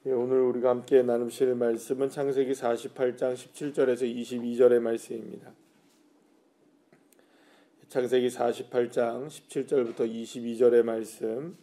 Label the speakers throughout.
Speaker 1: 오늘 우리가 함께 나누실 말씀은 창세기 48장 17절에서 22절의 말씀입니다. 창세기 48장 17절부터 22절의 말씀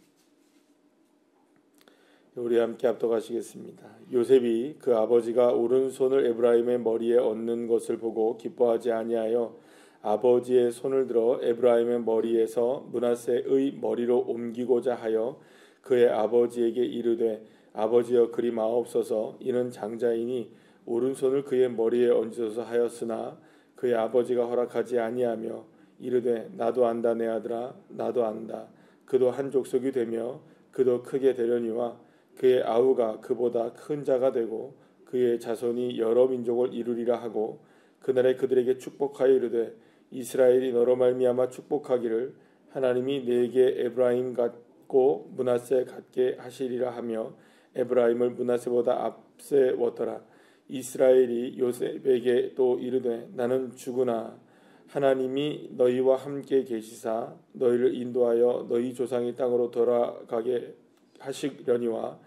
Speaker 1: 우리 함께 합독하시겠습니다. 요셉이 그 아버지가 오른손을 에브라임의 머리에 얹는 것을 보고 기뻐하지 아니하여 아버지의 손을 들어 에브라임의 머리에서 므낫세의 머리로 옮기고자 하여 그의 아버지에게 이르되 아버지여 그리 마옵소서. 이는 장자이니 오른손을 그의 머리에 얹으소서 하였으나 그의 아버지가 허락하지 아니하며 이르되 나도 안다 내 아들아 나도 안다. 그도 한 족속이 되며 그도 크게 되려니와 그의 아우가 그보다 큰 자가 되고 그의 자손이 여러 민족을 이루리라 하고 그날에 그들에게 축복하여 이르되 이스라엘이 너로 말미암아 축복하기를 하나님이 내게 에브라임 같고 므낫세 같게 하시리라 하며 에브라임을 므낫세보다 앞세웠더라. 이스라엘이 요셉에게 또 이르되 나는 죽으나 하나님이 너희와 함께 계시사 너희를 인도하여 너희 조상의 땅으로 돌아가게 하시려니와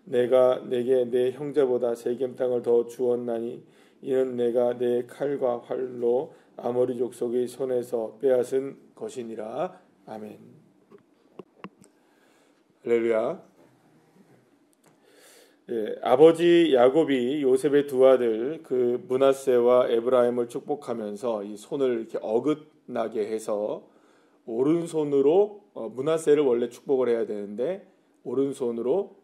Speaker 1: 내가 내게 내 형제보다 세겜 땅을 더 주었나니 이는 내가 내 칼과 활로 아모리 족속의 손에서 빼앗은 것이니라. 아멘. 할렐루야. 아버지 야곱이 요셉의 두 아들 그 므낫세와 에브라임을 축복하면서 이 손을 이렇게 어긋나게 해서 오른손으로 므낫세를 원래 축복을 해야 되는데 오른손으로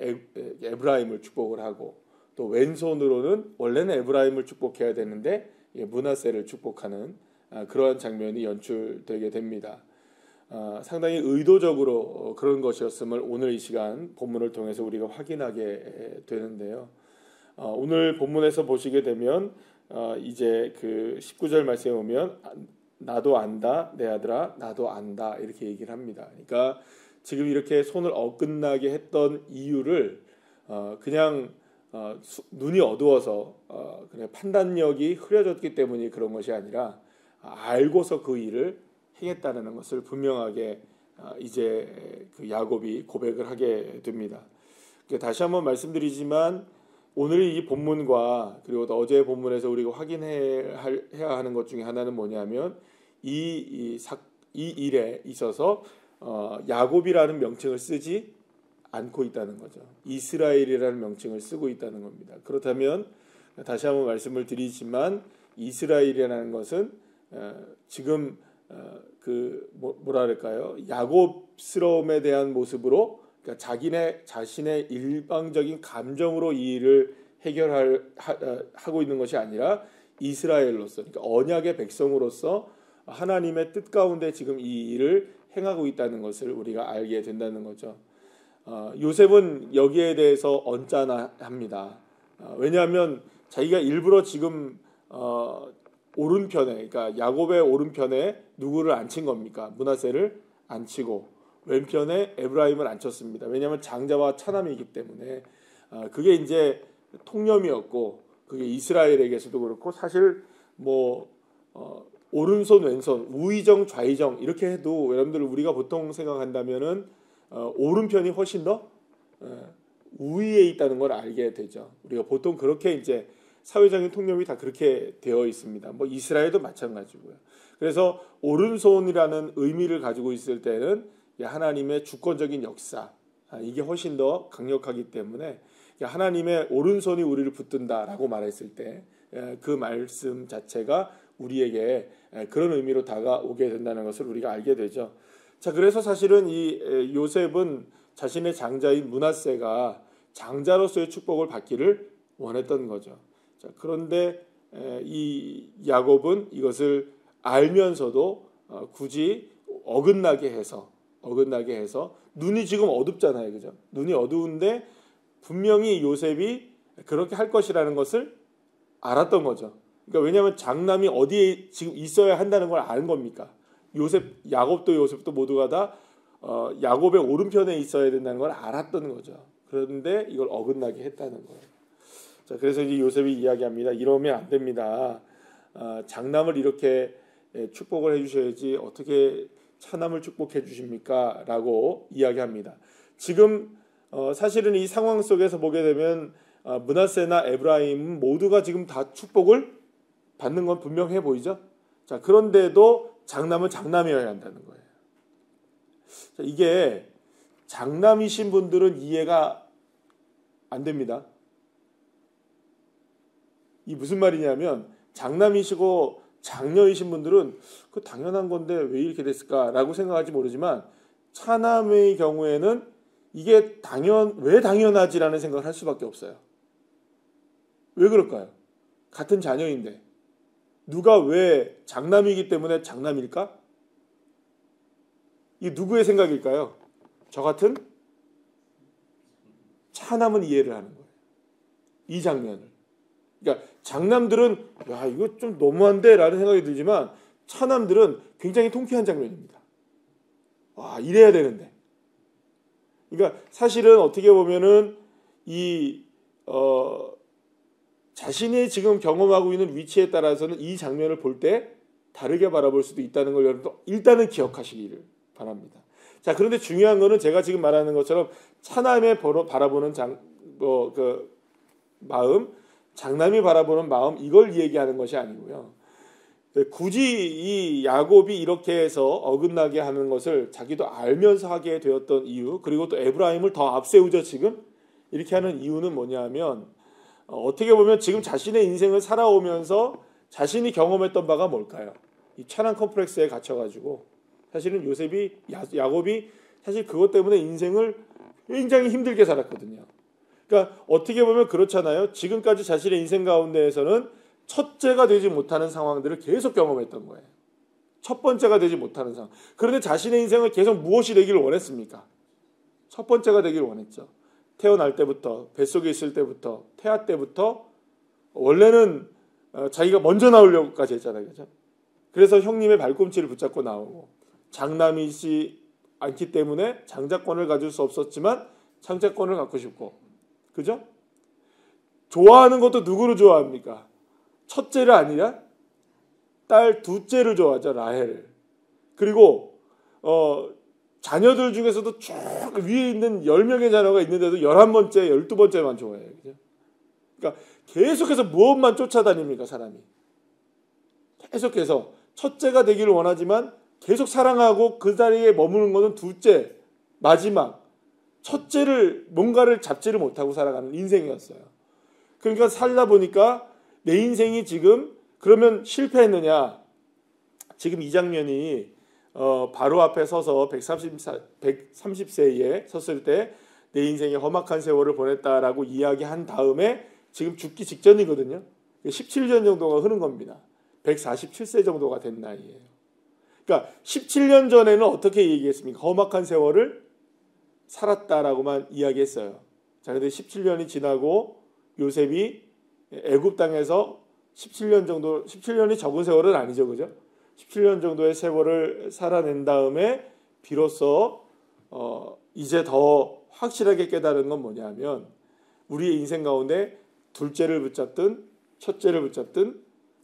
Speaker 1: 에브라임을 축복을 하고 또 왼손으로는 원래는 에브라임을 축복해야 되는데 므낫세를 축복하는 그러한 장면이 연출되게 됩니다. 상당히 의도적으로 그런 것이었음을 오늘 이 시간 본문을 통해서 우리가 확인하게 되는데요. 오늘 본문에서 보시게 되면 이제 그 19절 말씀에 보면 나도 안다 내 아들아 나도 안다 이렇게 얘기를 합니다. 그러니까 지금 이렇게 손을 어긋나게 했던 이유를 그냥 눈이 어두워서 그냥 판단력이 흐려졌기 때문이 그런 것이 아니라 알고서 그 일을 행했다는 것을 분명하게 이제 그 야곱이 고백을 하게 됩니다. 다시 한번 말씀드리지만 오늘 이 본문과 그리고 어제의 본문에서 우리가 확인해야 하는 것 중에 하나는 뭐냐면 이 일에 있어서 야곱이라는 명칭을 쓰지 않고 있다는 거죠. 이스라엘이라는 명칭을 쓰고 있다는 겁니다. 그렇다면 다시 한번 말씀을 드리지만 이스라엘이라는 것은 지금 뭐랄까요? 야곱스러움에 대한 모습으로 그러니까 자신의 일방적인 감정으로 이 일을 하고 있는 것이 아니라 이스라엘로서 그러니까 언약의 백성으로서 하나님의 뜻 가운데 지금 이 일을 행하고 있다는 것을 우리가 알게 된다는 거죠. 요셉은 여기에 대해서 언짢아합니다. 왜냐하면 자기가 일부러 지금 오른편에 그러니까 야곱의 오른편에 누구를 앉힌 겁니까? 므낫세를 앉히고 왼편에 에브라임을 앉혔습니다. 왜냐하면 장자와 차남이기 때문에 그게 이제 통념이었고 그게 이스라엘에게서도 그렇고 사실 오른손 왼손 우의정 좌의정 이렇게 해도 여러분들 우리가 보통 생각한다면은 오른편이 훨씬 더 우위에 있다는 걸 알게 되죠. 우리가 보통 그렇게 이제 사회적인 통념이 다 그렇게 되어 있습니다. 이스라엘도 마찬가지고요. 그래서 오른손이라는 의미를 가지고 있을 때는 하나님의 주권적인 역사 이게 훨씬 더 강력하기 때문에 하나님의 오른손이 우리를 붙든다라고 말했을 때 그 말씀 자체가 우리에게 그런 의미로 다가오게 된다는 것을 우리가 알게 되죠. 자, 그래서 사실은 이 요셉은 자신의 장자인 므낫세가 장자로서의 축복을 받기를 원했던 거죠. 자, 그런데 이 야곱은 이것을 알면서도 굳이 어긋나게 해서 눈이 지금 어둡잖아요, 그죠? 눈이 어두운데 분명히 요셉이 그렇게 할 것이라는 것을 알았던 거죠. 그러니까 왜냐하면 장남이 어디에 지금 있어야 한다는 걸 아는 겁니까? 야곱도 요셉도 모두가 다 야곱의 오른편에 있어야 된다는 걸 알았던 거죠. 그런데 이걸 어긋나게 했다는 거예요. 자, 그래서 이제 요셉이 이야기합니다. 이러면 안 됩니다. 장남을 이렇게 축복을 해주셔야지 어떻게 차남을 축복해 주십니까? 라고 이야기합니다. 지금 사실은 이 상황 속에서 보게 되면 므낫세나 에브라임 모두가 지금 다 축복을 받는 건 분명해 보이죠. 자, 그런데도 장남은 장남이어야 한다는 거예요. 자, 이게 장남이신 분들은 이해가 안 됩니다. 이 무슨 말이냐면 장남이시고 장녀이신 분들은 그 당연한 건데 왜 이렇게 됐을까라고 생각할지 모르지만 차남의 경우에는 이게 왜 당연하지라는 생각을 할 수밖에 없어요. 왜 그럴까요? 같은 자녀인데 누가 왜 장남이기 때문에 장남일까? 이게 누구의 생각일까요? 저 같은 차남은 이해를 하는 거예요. 이 장면을. 그러니까 장남들은 야 이거 좀 너무한데 라는 생각이 들지만 차남들은 굉장히 통쾌한 장면입니다. 와 이래야 되는데. 그러니까 사실은 어떻게 보면은 자신이 지금 경험하고 있는 위치에 따라서는 이 장면을 볼 때 다르게 바라볼 수도 있다는 걸 여러분 일단은 기억하시기를 바랍니다. 자, 그런데 중요한 거는 제가 지금 말하는 것처럼 차남의 바라보는 마음, 장남이 바라보는 마음 이걸 얘기하는 것이 아니고요. 굳이 이 야곱이 이렇게 해서 어긋나게 하는 것을 자기도 알면서 하게 되었던 이유, 그리고 또 에브라임을 더 앞세우죠. 지금 이렇게 하는 이유는 뭐냐면 어떻게 보면 지금 자신의 인생을 살아오면서 자신이 경험했던 바가 뭘까요? 이 찬양 컴플렉스에 갇혀가지고 사실은 야곱이 사실 그것 때문에 인생을 굉장히 힘들게 살았거든요. 그러니까 어떻게 보면 그렇잖아요. 지금까지 자신의 인생 가운데에서는 첫째가 되지 못하는 상황들을 계속 경험했던 거예요. 첫 번째가 되지 못하는 상황. 그런데 자신의 인생을 계속 무엇이 되기를 원했습니까? 첫 번째가 되기를 원했죠. 태어날 때부터, 뱃속에 있을 때부터, 태아 때부터 원래는 자기가 먼저 나오려고까지 했잖아요. 그죠? 그래서 형님의 발꿈치를 붙잡고 나오고 장남이지 않기 때문에 장자권을 가질 수 없었지만 장자권을 갖고 싶고 그죠? 좋아하는 것도 누구를 좋아합니까? 첫째를 아니라 딸 둘째를 좋아하죠. 라헬을. 그리고 자녀들 중에서도 쭉 위에 있는 10명의 자녀가 있는데도 11번째, 12번째만 좋아해요. 그죠? 그러니까 계속해서 무엇만 쫓아다닙니까, 사람이. 계속해서 첫째가 되기를 원하지만 계속 사랑하고 그 자리에 머무는 것은 둘째, 마지막. 첫째를 뭔가를 잡지를 못하고 살아가는 인생이었어요. 그러니까 살다 보니까 내 인생이 지금 그러면 실패했느냐? 지금 이 장면이 바로 앞에 서서 130세에 섰을 때 내 인생에 험악한 세월을 보냈다라고 이야기한 다음에 지금 죽기 직전이거든요. 17년 정도가 흐른 겁니다. 147세 정도가 된 나이예요. 그러니까 17년 전에는 어떻게 얘기했습니까? 험악한 세월을 살았다라고만 이야기했어요. 자, 근데 17년이 지나고 요셉이 애굽 땅에서 17년이 적은 세월은 아니죠, 그죠? 17년 정도의 세월을 살아낸 다음에 비로소 이제 더 확실하게 깨달은 건 뭐냐면 우리의 인생 가운데 둘째를 붙잡든 첫째를 붙잡든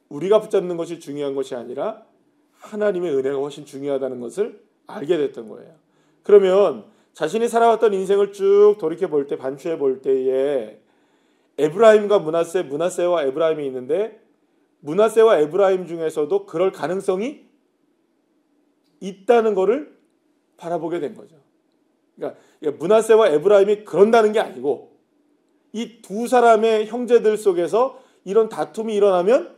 Speaker 1: 우리가 붙잡는 것이 중요한 것이 아니라 하나님의 은혜가 훨씬 중요하다는 것을 알게 됐던 거예요. 그러면 자신이 살아왔던 인생을 쭉 돌이켜 볼 때, 반추해 볼 때에 에브라임과 므낫세와 에브라임이 있는데 므낫세와 에브라임 중에서도 그럴 가능성이 있다는 것을 바라보게 된 거죠. 그러니까 므낫세와 에브라임이 그런다는 게 아니고 이 두 사람의 형제들 속에서 이런 다툼이 일어나면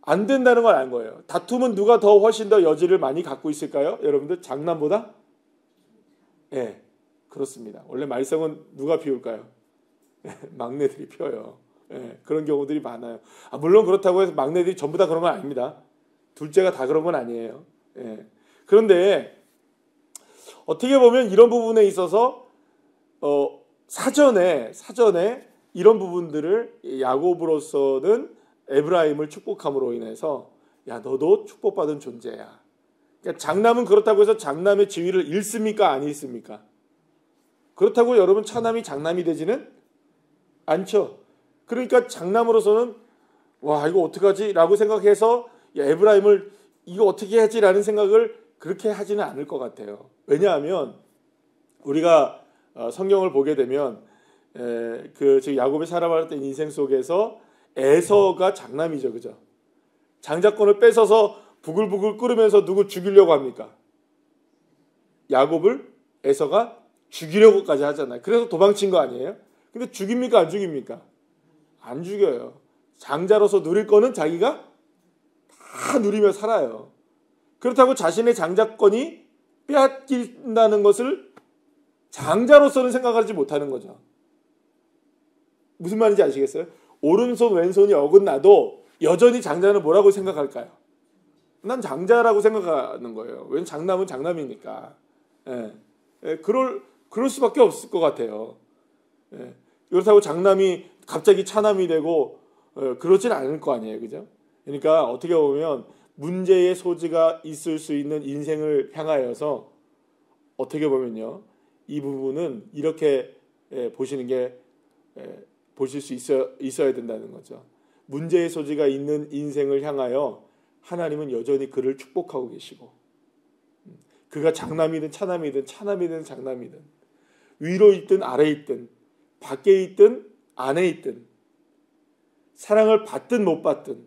Speaker 1: 안 된다는 걸 안 거예요. 다툼은 누가 더 훨씬 더 여지를 많이 갖고 있을까요? 여러분들 장남보다? 예, 그렇습니다. 원래 말썽은 누가 피울까요? 막내들이 펴요. 예, 그런 경우들이 많아요. 물론 그렇다고 해서 막내들이 전부 다 그런 건 아닙니다. 둘째가 다 그런 건 아니에요. 예. 그런데 어떻게 보면 이런 부분에 있어서 사전에 이런 부분들을 야곱으로서는 에브라임을 축복함으로 인해서 야 너도 축복받은 존재야. 그러니까 장남은 그렇다고 해서 장남의 지위를 잃습니까? 안 잃습니까? 그렇다고 여러분 차남이 장남이 되지는 않죠. 그러니까 장남으로서는 와 이거 어떡하지? 라고 생각해서 야, 에브라임을 이거 어떻게 하지? 라는 생각을 그렇게 하지는 않을 것 같아요. 왜냐하면 우리가 성경을 보게 되면 지금 야곱이 살아왔던 인생 속에서 에서가 장남이죠, 그죠? 장자권을 뺏어서 부글부글 끓으면서 누구 죽이려고 합니까? 야곱을 에서가 죽이려고까지 하잖아요. 그래서 도망친 거 아니에요? 근데 죽입니까, 안 죽입니까? 안 죽여요. 장자로서 누릴 거는 자기가 다 누리며 살아요. 그렇다고 자신의 장자권이 빼앗긴다는 것을 장자로서는 생각하지 못하는 거죠. 무슨 말인지 아시겠어요? 오른손 왼손이 어긋나도 여전히 장자는 뭐라고 생각할까요? 난 장자라고 생각하는 거예요. 왜냐면 장남은 장남이니까. 그럴 수밖에 없을 것 같아요. 그렇다고 장남이 갑자기 차남이 되고 그러진 않을 거 아니에요, 그죠? 그러니까 어떻게 보면 문제의 소지가 있을 수 있는 인생을 향하여서 어떻게 보면요, 이 부분은 이렇게 보시는 게 보실 수 있어야 된다는 거죠. 문제의 소지가 있는 인생을 향하여 하나님은 여전히 그를 축복하고 계시고, 그가 장남이든 차남이든 차남이든 장남이든 위로 있든 아래에 있든 밖에 있든 안에 있든 사랑을 받든 못 받든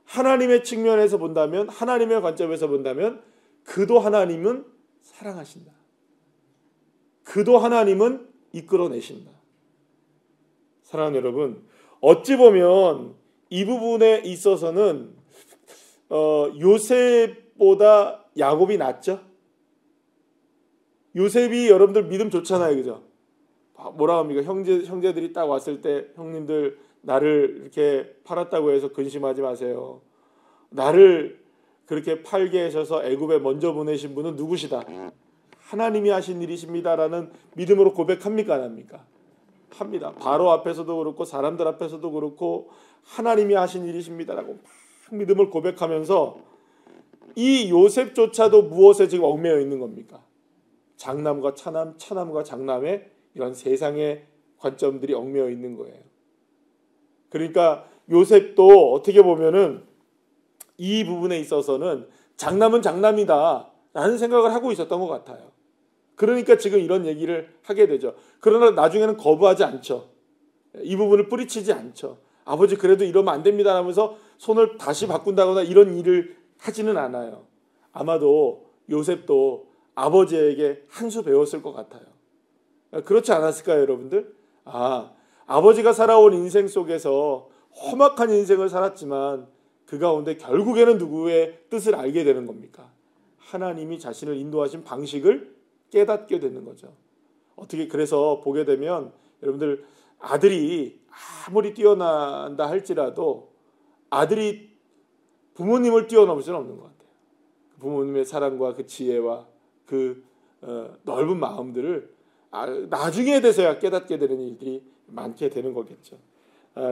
Speaker 1: 하나님의 측면에서 본다면, 하나님의 관점에서 본다면 그도 하나님은 사랑하신다. 그도 하나님은 이끌어내신다. 사랑하는 여러분, 어찌 보면 이 부분에 있어서는 요셉보다 야곱이 낫죠. 요셉이 여러분들 믿음 좋잖아요, 그죠? 뭐라 합니까? 형제들이 딱 왔을 때 형님들 나를 이렇게 팔았다고 해서 근심하지 마세요. 나를 그렇게 팔게 하셔서 애굽에 먼저 보내신 분은 누구시다? 하나님이 하신 일이십니다라는 믿음으로 고백합니까, 안 합니까? 합니다. 바로 앞에서도 그렇고 사람들 앞에서도 그렇고 하나님이 하신 일이십니다라고 막 믿음을 고백하면서 이 요셉조차도 무엇에 지금 얽매여 있는 겁니까? 장남과 차남, 차남과 장남의 이런 세상의 관점들이 얽매여 있는 거예요. 그러니까 요셉도 어떻게 보면은 이 부분에 있어서는 장남은 장남이다 라는 생각을 하고 있었던 것 같아요. 그러니까 지금 이런 얘기를 하게 되죠. 그러나 나중에는 거부하지 않죠. 이 부분을 뿌리치지 않죠. 아버지 그래도 이러면 안 됩니다 하면서 손을 다시 바꾼다거나 이런 일을 하지는 않아요. 아마도 요셉도 아버지에게 한 수 배웠을 것 같아요. 그렇지 않았을까요, 여러분들? 아버지가 살아온 인생 속에서 험악한 인생을 살았지만 그 가운데 결국에는 누구의 뜻을 알게 되는 겁니까? 하나님이 자신을 인도하신 방식을 깨닫게 되는 거죠. 어떻게 그래서 보게 되면 여러분들 아들이 아무리 뛰어난다 할지라도 아들이 부모님을 뛰어넘을 수는 없는 것 같아요. 부모님의 사랑과 그 지혜와 그 넓은 마음들을 나중에 돼서야 깨닫게 되는 일들이 많게 되는 거겠죠.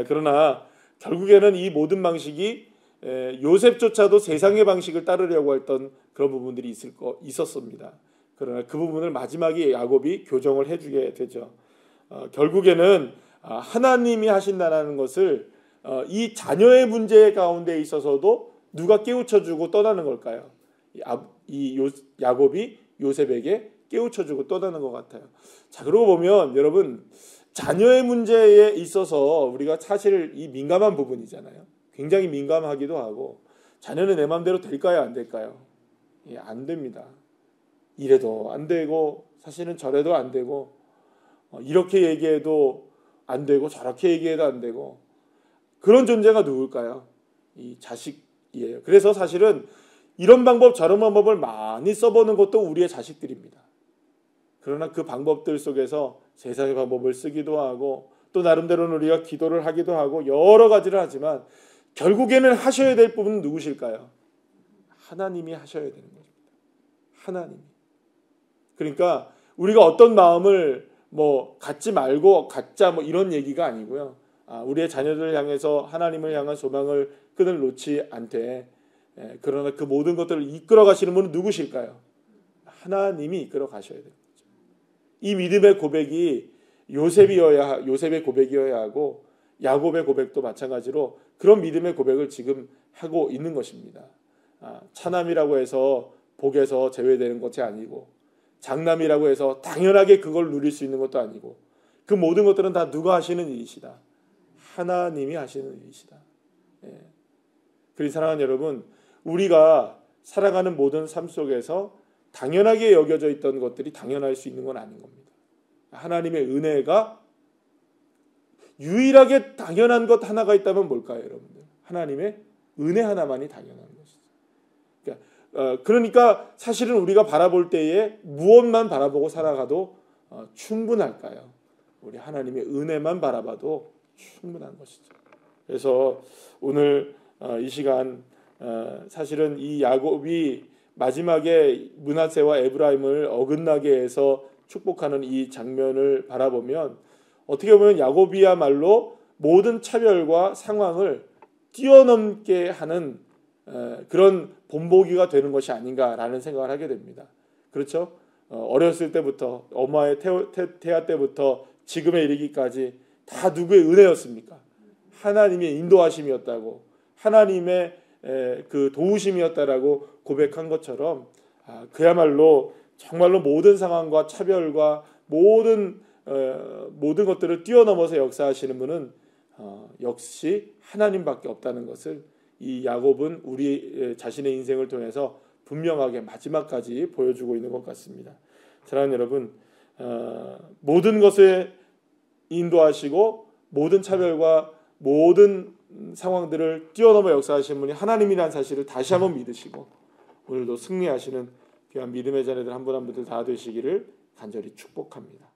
Speaker 1: 그러나 결국에는 이 모든 방식이 요셉조차도 세상의 방식을 따르려고 했던 그런 부분들이 있었습니다. 그러나 그 부분을 마지막에 야곱이 교정을 해주게 되죠. 결국에는 하나님이 하신다는 것을 이 자녀의 문제 가운데 있어서도 누가 깨우쳐주고 떠나는 걸까요? 야곱이 요셉에게 깨우쳐주고 떠나는 것 같아요. 자, 그러고 보면 여러분 자녀의 문제에 있어서 우리가 사실 이 민감한 부분이잖아요. 굉장히 민감하기도 하고 자녀는 내 마음대로 될까요, 안 될까요? 안 됩니다. 이래도 안 되고 사실은 저래도 안 되고 이렇게 얘기해도 안 되고 저렇게 얘기해도 안 되고 그런 존재가 누굴까요? 이 자식이에요. 그래서 사실은 이런 방법 저런 방법을 많이 써보는 것도 우리의 자식들입니다. 그러나 그 방법들 속에서 세상의 방법을 쓰기도 하고 또 나름대로는 우리가 기도를 하기도 하고 여러 가지를 하지만 결국에는 하셔야 될 부분은 누구실까요? 하나님이 하셔야 되는 겁니다. 하나님이. 그러니까 우리가 어떤 마음을 갖지 말고 갖자 이런 얘기가 아니고요. 우리의 자녀들을 향해서 하나님을 향한 소망을 끈을 놓지 않되 그러나 그 모든 것들을 이끌어 가시는 분은 누구실까요? 하나님이 이끌어 가셔야 됩니다. 이 믿음의 고백이 요셉의 고백이어야 하고 야곱의 고백도 마찬가지로 그런 믿음의 고백을 지금 하고 있는 것입니다. 차남이라고 해서 복에서 제외되는 것이 아니고 장남이라고 해서 당연하게 그걸 누릴 수 있는 것도 아니고 그 모든 것들은 다 누가 하시는 일이시다. 하나님이 하시는 일이시다. 예. 그리고 사랑하는 여러분, 우리가 살아가는 모든 삶 속에서 당연하게 여겨져 있던 것들이 당연할 수 있는 건 아닌 겁니다. 하나님의 은혜가 유일하게 당연한 것 하나가 있다면 뭘까요, 여러분들? 하나님의 은혜 하나만이 당연한 것이죠. 그러니까 사실은 우리가 바라볼 때에 무엇만 바라보고 살아가도 충분할까요? 우리 하나님의 은혜만 바라봐도 충분한 것이죠. 그래서 오늘 이 시간 사실은 이 야곱이 마지막에 므낫세와 에브라임을 어긋나게 해서 축복하는 이 장면을 바라보면 어떻게 보면 야곱이야말로 모든 차별과 상황을 뛰어넘게 하는 그런 본보기가 되는 것이 아닌가라는 생각을 하게 됩니다. 그렇죠? 어렸을 때부터 엄마의 태아 때부터 지금에 이르기까지 다 누구의 은혜였습니까? 하나님의 인도하심이었다고, 하나님의 그 도우심이었다라고 고백한 것처럼 그야말로 정말로 모든 상황과 차별과 모든 것들을 뛰어넘어서 역사하시는 분은 역시 하나님밖에 없다는 것을 이 야곱은 우리 자신의 인생을 통해서 분명하게 마지막까지 보여주고 있는 것 같습니다. 사랑하는 여러분, 모든 것에 인도하시고 모든 차별과 모든 상황들을 뛰어넘어 역사하시는 분이 하나님이라는 사실을 다시 한번 믿으시고 오늘도 승리하시는 귀한 믿음의 자녀들 한 분 한 분들 다 되시기를 간절히 축복합니다.